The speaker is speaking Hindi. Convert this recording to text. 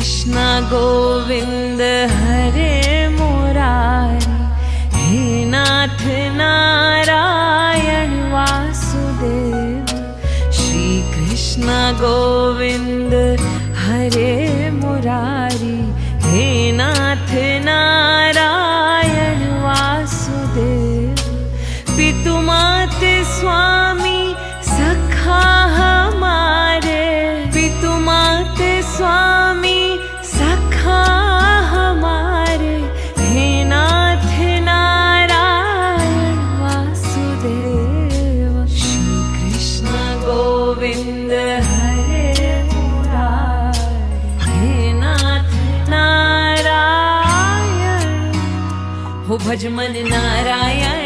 कृष्ण गोविंद हरे मुरारी, हे नाथ नारायण वासुदेव। श्री कृष्ण गोविंद हरे मुरारी, हे नाथ नारायण वासुदेव। पितु माते स्वामी सखा हमारे, पितु माते स्वामी सखा हमारे, हे नाथ नारायण वासुदेव। श्री कृष्ण गोविंद हरे मुरारी, हे नाथ नारायण। हो भज मन नारायण